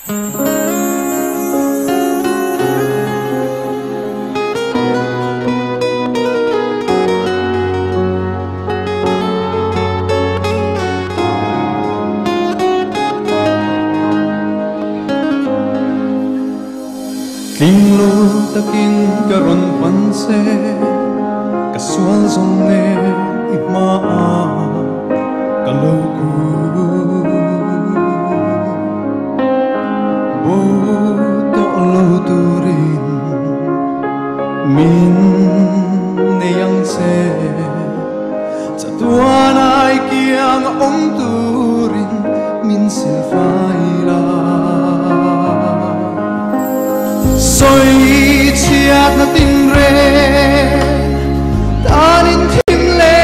Kinh lô takin karon panse kasual zong ne ima kalau ku bo to lo turin min ne yang se sa tuan ai kiang om turin min silfaila soi chiat na tin re tanin thim le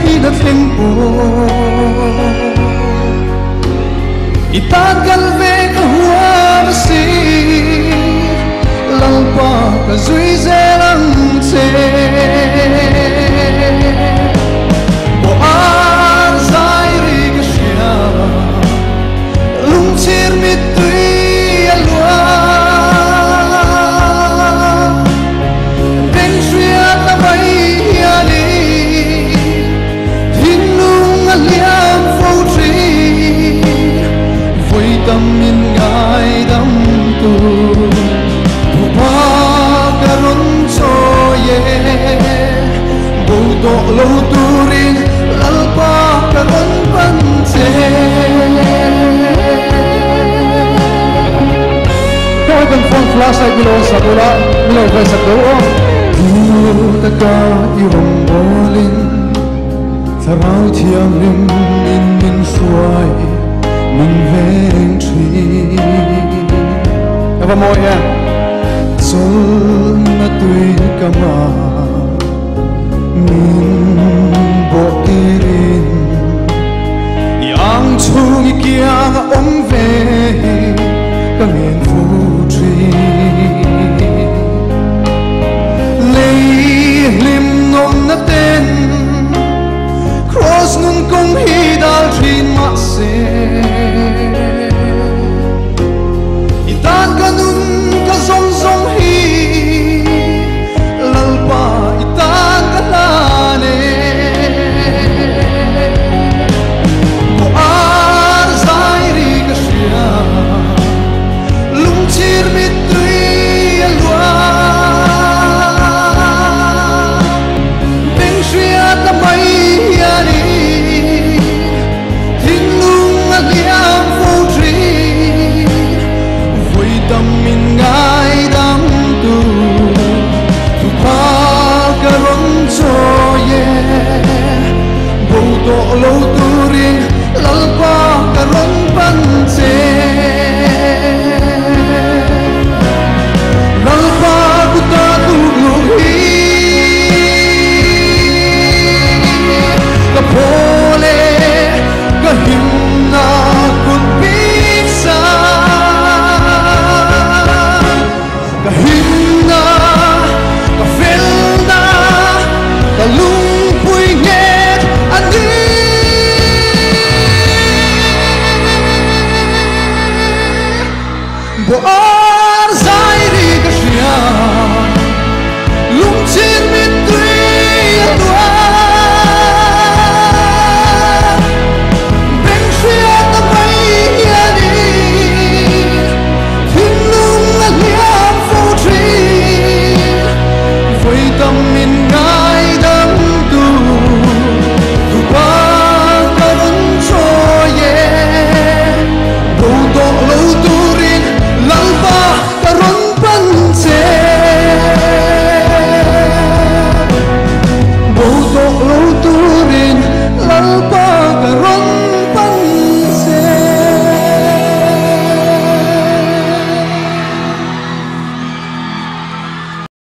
thi na theng po itan gal ve ka huam si lang pa ka zui ze lang che bo ar zai ri ka shia lung chir mit tui alwa tâm in ngài đắm tu ba karun so ye bu to lo turin alpa karun panse ko kan phone flash ai bilo sa bola bilo vai sa do ta ka i rom bolin tharau thiam rim in min suai mình veng trì và môi ha sol na tui kama min bo tirin yang chung kiang om ve ka ngen fu tri lei lim nom na ten cross nun kong hi dal trin ma se itan kanun ka zong zong hi lalpa itan kalane mo ar zai ri ka shia lung chir mit tui alwa beng shia ta mai yani tâm min ngai đam tu tu pa karon so ye bo to lo turin lalpa karon panse lalpa kuta tu hi ka pole ka himna kut bisa kahimna kafilna kalungpuy nget ani bo